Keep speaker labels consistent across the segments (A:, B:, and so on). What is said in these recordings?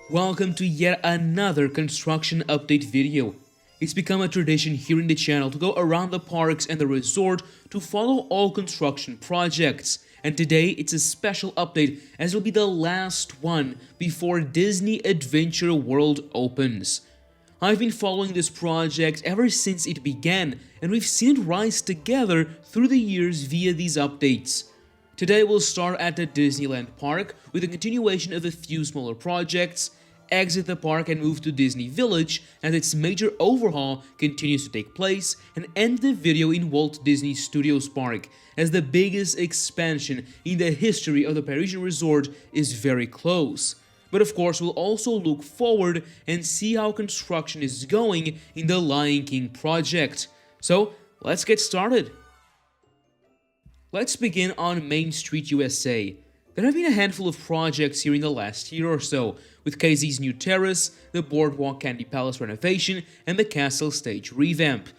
A: Welcome to yet another construction update video. It's become a tradition here in the channel to go around the parks and the resort to follow all construction projects. And today it's a special update as it'll be the last one before Disney Adventure World opens. I've been following this project ever since it began, and we've seen it rise together through the years via these updates. Today we'll start at the Disneyland Park with a continuation of a few smaller projects, exit the park and move to Disney Village as its major overhaul continues to take place, and end the video in Walt Disney Studios Park as the biggest expansion in the history of the Parisian resort is very close. But of course we'll also look forward and see how construction is going in the Lion King project. So let's get started. Let's begin on Main Street, USA. There have been a handful of projects here in the last year or so, with KZ's new terrace, the Boardwalk Candy Palace renovation, and the Castle Stage revamp.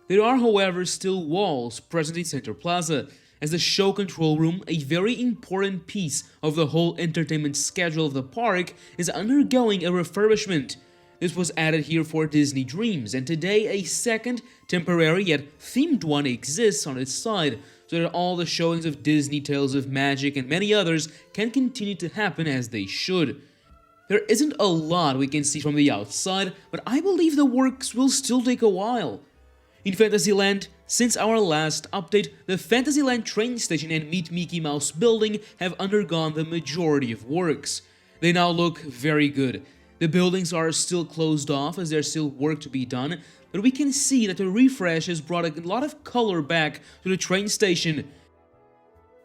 A: There are, however, still walls present in Center Plaza, as the show control room, a very important piece of the whole entertainment schedule of the park, is undergoing a refurbishment. This was added here for Disney Dreams, and today a second, temporary yet themed one exists on its side, so that all the showings of Disney Tales of Magic and many others can continue to happen as they should. There isn't a lot we can see from the outside, but I believe the works will still take a while. In Fantasyland, since our last update, the Fantasyland train station and Meet Mickey Mouse building have undergone the majority of works. They now look very good. The buildings are still closed off as there's still work to be done, but we can see that the refresh has brought a lot of color back to the train station.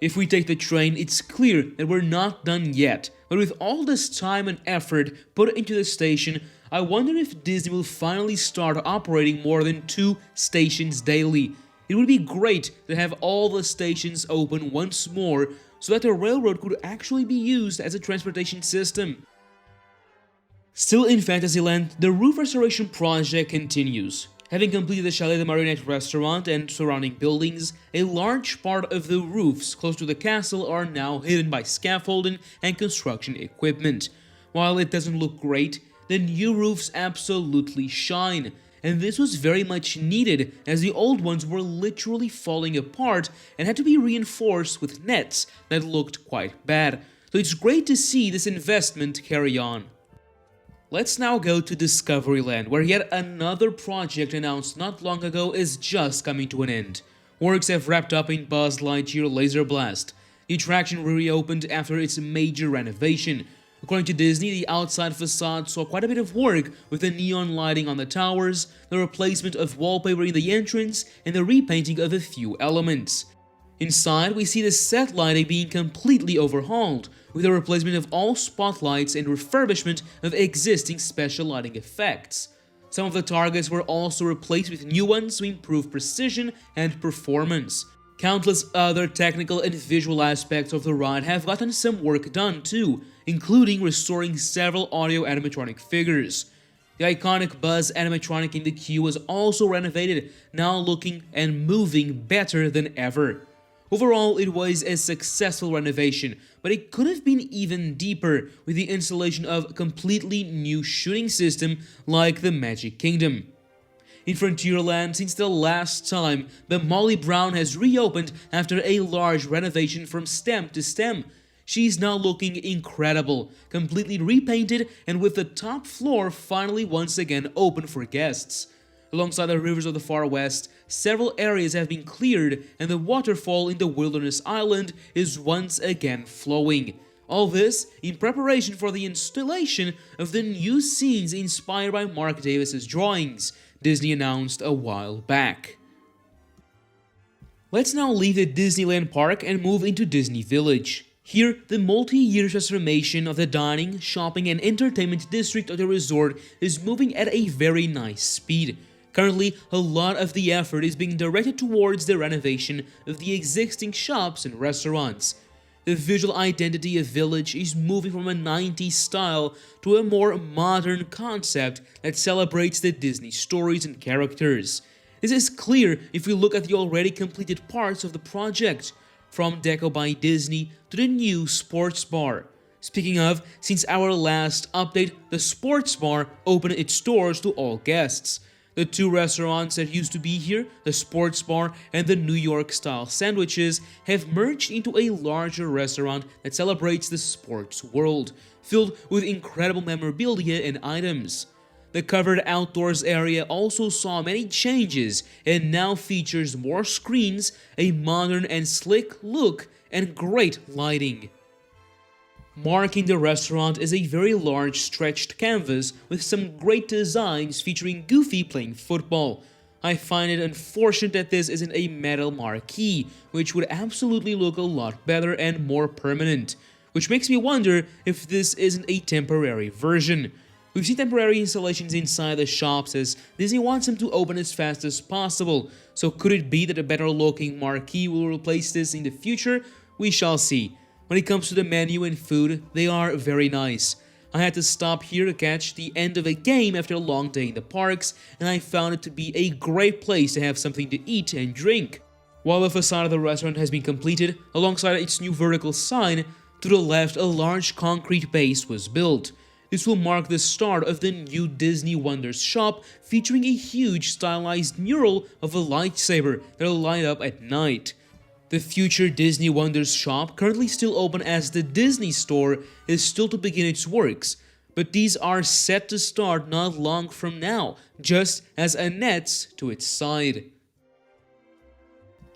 A: If we take the train, it's clear that we're not done yet, but with all this time and effort put into the station, I wonder if Disney will finally start operating more than 2 stations daily. It would be great to have all the stations open once more so that the railroad could actually be used as a transportation system. Still in Fantasyland, the roof restoration project continues. Having completed the Chalet de Marionette restaurant and surrounding buildings, a large part of the roofs close to the castle are now hidden by scaffolding and construction equipment. While it doesn't look great, the new roofs absolutely shine, and this was very much needed as the old ones were literally falling apart and had to be reinforced with nets that looked quite bad. So it's great to see this investment carry on. Let's now go to Discoveryland, where yet another project announced not long ago is just coming to an end. Works have wrapped up in Buzz Lightyear Laser Blast. The attraction reopened after its major renovation. According to Disney, the outside facade saw quite a bit of work with the neon lighting on the towers, the replacement of wallpaper in the entrance, and the repainting of a few elements. Inside, we see the set lighting being completely overhauled, with the replacement of all spotlights and refurbishment of existing special lighting effects. Some of the targets were also replaced with new ones to improve precision and performance. Countless other technical and visual aspects of the ride have gotten some work done too, including restoring several audio animatronic figures. The iconic Buzz animatronic in the queue was also renovated, now looking and moving better than ever. Overall, it was a successful renovation, but it could have been even deeper with the installation of a completely new shooting system like the Magic Kingdom. In Frontierland, since the last time, the Molly Brown has reopened after a large renovation from stem to stem. She's now looking incredible, completely repainted and with the top floor finally once again open for guests. Alongside the rivers of the Far West, several areas have been cleared and the waterfall in the Wilderness Island is once again flowing. All this in preparation for the installation of the new scenes inspired by Mark Davis's drawings, Disney announced a while back. Let's now leave the Disneyland Park and move into Disney Village. Here, the multi-year transformation of the dining, shopping, and entertainment district of the resort is moving at a very nice speed. Currently, a lot of the effort is being directed towards the renovation of the existing shops and restaurants. The visual identity of Village is moving from a 90s style to a more modern concept that celebrates the Disney stories and characters. This is clear if we look at the already completed parts of the project. from Deco by Disney to the new sports bar. Speaking of, since our last update, the sports bar opened its doors to all guests. The two restaurants that used to be here, the sports bar and the New York-style sandwiches, have merged into a larger restaurant that celebrates the sports world, filled with incredible memorabilia and items. The covered outdoors area also saw many changes and now features more screens, a modern and slick look, and great lighting. Marking the restaurant is a very large stretched canvas with some great designs featuring Goofy playing football. I find it unfortunate that this isn't a metal marquee, which would absolutely look a lot better and more permanent, which makes me wonder if this isn't a temporary version. We've seen temporary installations inside the shops as Disney wants them to open as fast as possible, so could it be that a better looking marquee will replace this in the future? We shall see. When it comes to the menu and food, they are very nice. I had to stop here to catch the end of a game after a long day in the parks, and I found it to be a great place to have something to eat and drink. While the facade of the restaurant has been completed, alongside its new vertical sign, to the left a large concrete base was built. This will mark the start of the new Disney Wonders shop, featuring a huge stylized mural of a lightsaber that will light up at night. The future Disney Wonders shop, currently still open as the Disney Store, is still to begin its works, but these are set to start not long from now, just as Annette's to its side.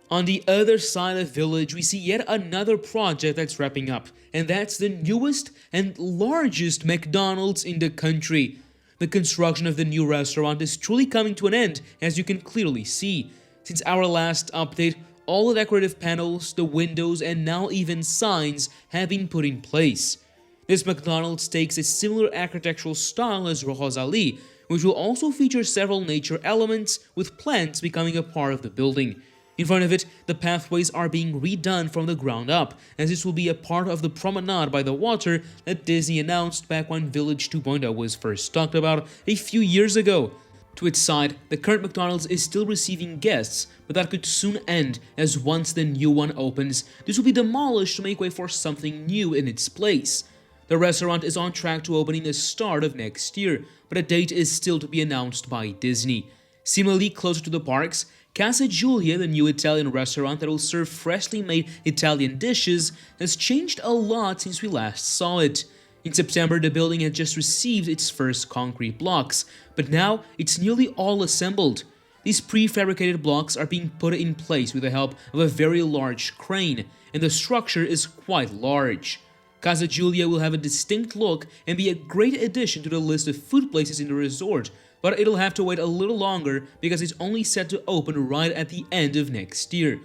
A: On the other side of the village, we see yet another project that's wrapping up, and that's the newest and largest McDonald's in the country. The construction of the new restaurant is truly coming to an end, as you can clearly see. Since our last update, all the decorative panels, the windows, and now even signs have been put in place. This McDonald's takes a similar architectural style as Rosalie, which will also feature several nature elements, with plants becoming a part of the building. In front of it, the pathways are being redone from the ground up, as this will be a part of the promenade by the water that Disney announced back when Village 2.0 was first talked about a few years ago. To its side, the current McDonald's is still receiving guests, but that could soon end, as once the new one opens, this will be demolished to make way for something new in its place. The restaurant is on track to open in the start of next year, but a date is still to be announced by Disney. Similarly, closer to the parks, Casa Giulia, the new Italian restaurant that will serve freshly made Italian dishes, has changed a lot since we last saw it. In September, the building had just received its first concrete blocks, but now it's nearly all assembled. These prefabricated blocks are being put in place with the help of a very large crane, and the structure is quite large. Casa Giulia will have a distinct look and be a great addition to the list of food places in the resort, but it'll have to wait a little longer because it's only set to open right at the end of next year.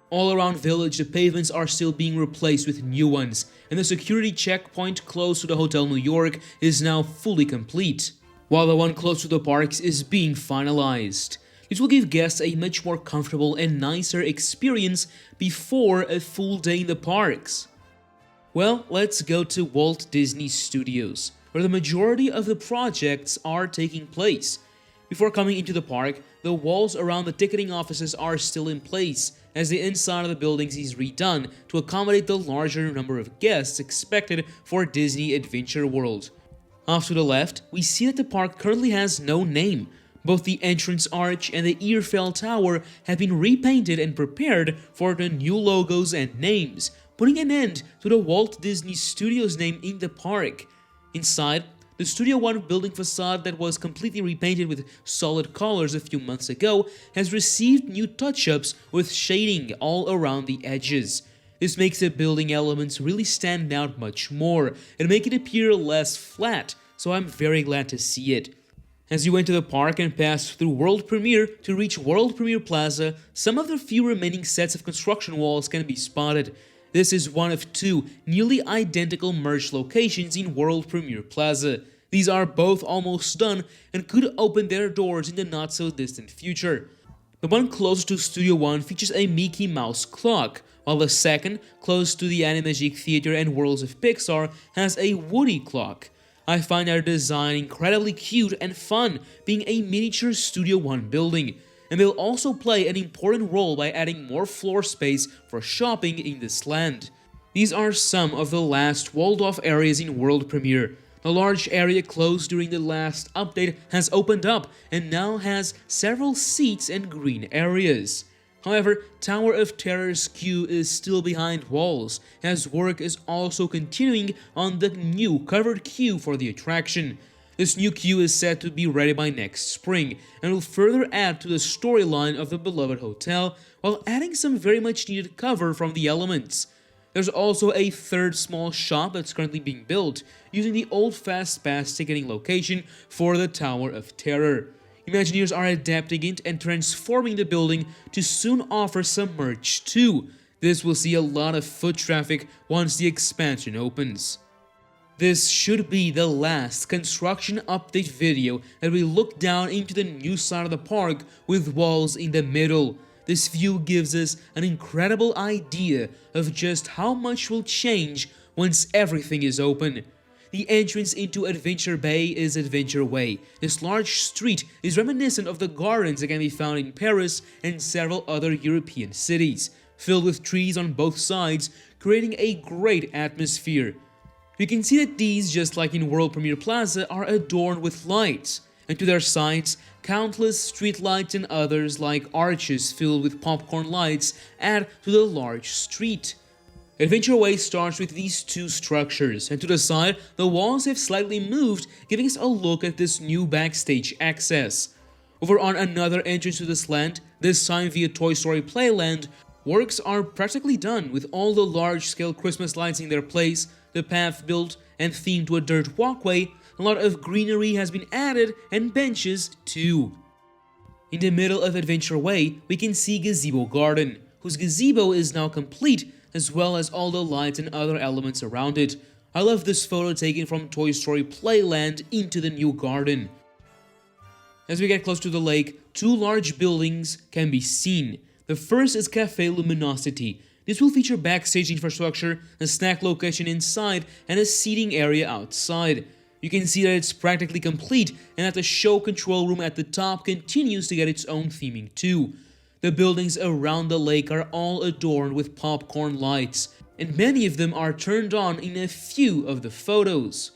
A: All around Village, the pavements are still being replaced with new ones, and the security checkpoint close to the Hotel New York is now fully complete, while the one close to the parks is being finalized. This will give guests a much more comfortable and nicer experience before a full day in the parks. Well, let's go to Walt Disney Studios, where the majority of the projects are taking place. Before coming into the park, the walls around the ticketing offices are still in place, as the inside of the buildings is redone to accommodate the larger number of guests expected for Disney Adventure World. Off to the left, we see that the park currently has no name. Both the entrance arch and the Eiffel Tower have been repainted and prepared for the new logos and names, putting an end to the Walt Disney Studios name in the park. Inside, the Studio One building facade that was completely repainted with solid colors a few months ago has received new touch-ups with shading all around the edges. This makes the building elements really stand out much more and make it appear less flat, so I'm very glad to see it. As you enter the park and pass through World Premiere to reach World Premiere Plaza, some of the few remaining sets of construction walls can be spotted. This is one of two nearly identical merged locations in World Premiere Plaza. These are both almost done and could open their doors in the not-so-distant future. The one closest to Studio One features a Mickey Mouse clock, while the second, close to the Animagic Theater and Worlds of Pixar, has a Woody clock. I find their design incredibly cute and fun, being a miniature Studio One building. and they'll also play an important role by adding more floor space for shopping in this land. These are some of the last walled-off areas in World Premiere. The large area closed during the last update has opened up and now has several seats and green areas. However, Tower of Terror's queue is still behind walls, as work is also continuing on the new covered queue for the attraction. This new queue is said to be ready by next spring, and will further add to the storyline of the beloved hotel, while adding some very much needed cover from the elements. There's also a third small shop that's currently being built, using the old Fast Pass ticketing location for the Tower of Terror. Imagineers are adapting it and transforming the building to soon offer some merch too. This will see a lot of foot traffic once the expansion opens. This should be the last construction update video that we look down into the new side of the park with walls in the middle. This view gives us an incredible idea of just how much will change once everything is open. The entrance into Adventure Bay is Adventure Way. This large street is reminiscent of the gardens that can be found in Paris and several other European cities, filled with trees on both sides, creating a great atmosphere. You can see that these, just like in World Premiere Plaza, are adorned with lights, and to their sides, countless street lights and others like arches filled with popcorn lights add to the large street. Adventure Way starts with these two structures, and to the side, the walls have slightly moved, giving us a look at this new backstage access. Over on another entrance to this land, this time via Toy Story Playland, works are practically done with all the large-scale Christmas lights in their place, the path built and themed to a dirt walkway. A lot of greenery has been added and benches too. In the middle of Adventure Way, we can see Gazebo Garden, whose gazebo is now complete, as well as all the lights and other elements around it. I love this photo taken from Toy Story Playland into the new garden. As we get close to the lake, two large buildings can be seen. The first is Café Luminosity. This will feature backstage infrastructure, a snack location inside, and a seating area outside. You can see that it's practically complete, and that the show control room at the top continues to get its own theming too. The buildings around the lake are all adorned with popcorn lights, and many of them are turned on in a few of the photos.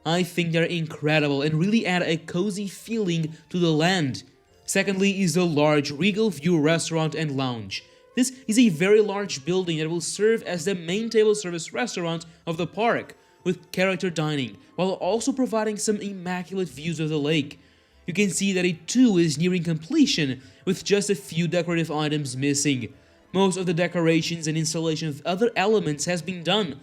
A: I think they're incredible and really add a cozy feeling to the land. Secondly is the large Regal View restaurant and lounge. This is a very large building that will serve as the main table service restaurant of the park, with character dining, while also providing some immaculate views of the lake. You can see that it too is nearing completion, with just a few decorative items missing. Most of the decorations and installation of other elements has been done.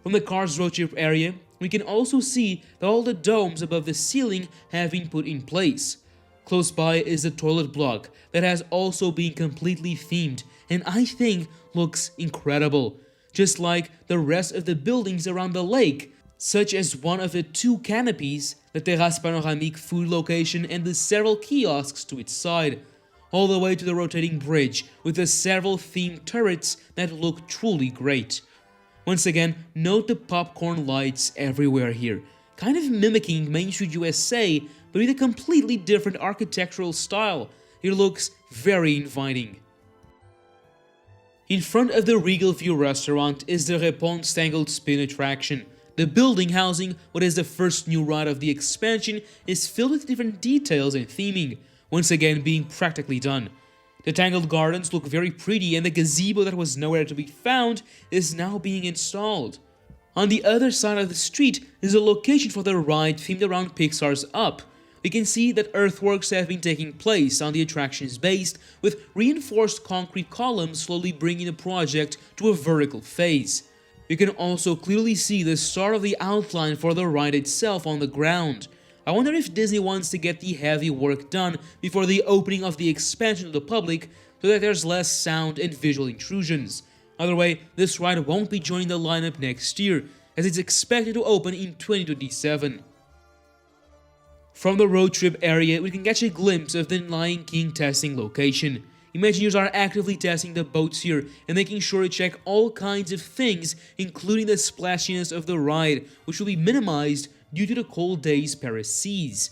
A: From the Cars road trip area, we can also see that all the domes above the ceiling have been put in place. Close by is the toilet block that has also been completely themed, and I think looks incredible, just like the rest of the buildings around the lake, such as one of the two canopies, the Terrasse Panoramique food location, and the several kiosks to its side, all the way to the rotating bridge with the several themed turrets that look truly great. Once again, note the popcorn lights everywhere here, kind of mimicking Main Street USA, but with a completely different architectural style. It looks very inviting. In front of the Regal View restaurant is the Réponse Tangled Spin attraction. The building housing what is the first new ride of the expansion is filled with different details and theming, once again being practically done. The Tangled Gardens look very pretty, and the gazebo that was nowhere to be found is now being installed. On the other side of the street is a location for the ride themed around Pixar's Up. We can see that earthworks have been taking place on the attraction's base, with reinforced concrete columns slowly bringing the project to a vertical phase. You can also clearly see the start of the outline for the ride itself on the ground. I wonder if Disney wants to get the heavy work done before the opening of the expansion to the public, so that there's less sound and visual intrusions. Either way, this ride won't be joining the lineup next year, as it's expected to open in 2027. From the road trip area, we can catch a glimpse of the Lion King testing location. Imagineers are actively testing the boats here and making sure to check all kinds of things, including the splashiness of the ride, which will be minimized due to the cold day's Paris seas.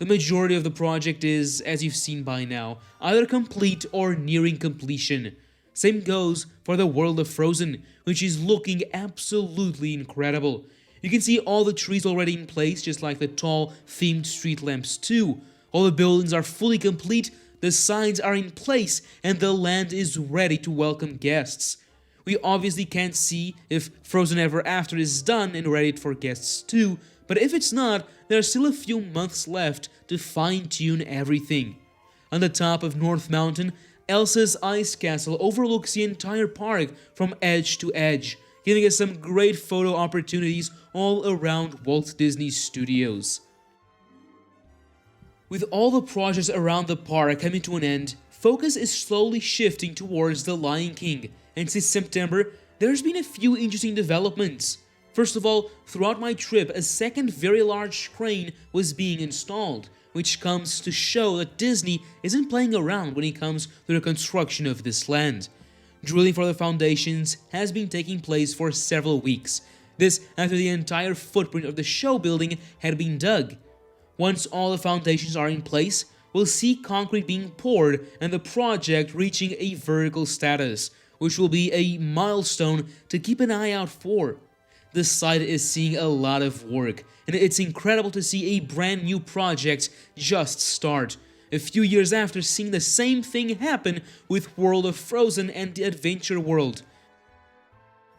A: The majority of the project is, as you've seen by now, either complete or nearing completion. Same goes for the world of Frozen, which is looking absolutely incredible. You can see all the trees already in place, just like the tall, themed street lamps too. All the buildings are fully complete, the signs are in place, and the land is ready to welcome guests. We obviously can't see if Frozen Ever After is done and ready for guests too, but if it's not, there are still a few months left to fine-tune everything. On the top of North Mountain, Elsa's Ice Castle overlooks the entire park from edge to edge, giving us some great photo opportunities all around Walt Disney Studios. With all the projects around the park coming to an end, focus is slowly shifting towards The Lion King, and since September, there's been a few interesting developments. First of all, throughout my trip, a second very large crane was being installed, which comes to show that Disney isn't playing around when it comes to the construction of this land. Drilling for the foundations has been taking place for several weeks, this after the entire footprint of the show building had been dug. Once all the foundations are in place, we'll see concrete being poured and the project reaching a vertical status, which will be a milestone to keep an eye out for. The site is seeing a lot of work, and it's incredible to see a brand new project just start, a few years after seeing the same thing happen with World of Frozen and the Adventure World.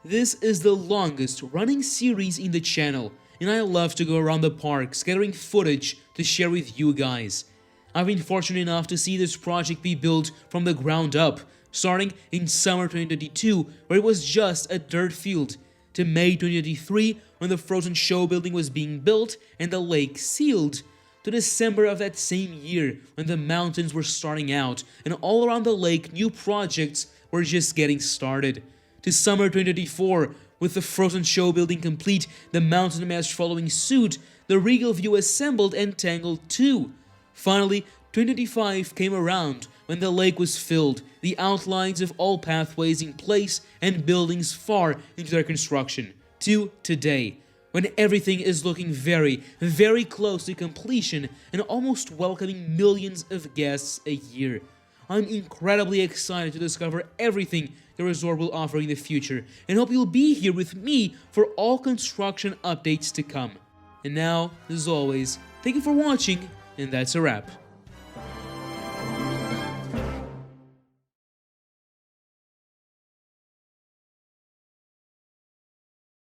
A: This is the longest running series in the channel, and I love to go around the parks gathering footage to share with you guys. I've been fortunate enough to see this project be built from the ground up, starting in summer 2022 where it was just a dirt field, to May 2023 when the Frozen show building was being built and the lake sealed, to December of that same year when the mountains were starting out and all around the lake new projects were just getting started, to summer 2024 with the Frozen show building complete, the mountain mesh following suit, the Regal View assembled and Tangled too. Finally, 2025 came around when the lake was filled, the outlines of all pathways in place and buildings far into their construction, to today, when everything is looking very, very close to completion and almost welcoming millions of guests a year. I'm incredibly excited to discover everything the resort will offer in the future and hope you'll be here with me for all construction updates to come. And now, as always, thank you for watching, and that's a wrap.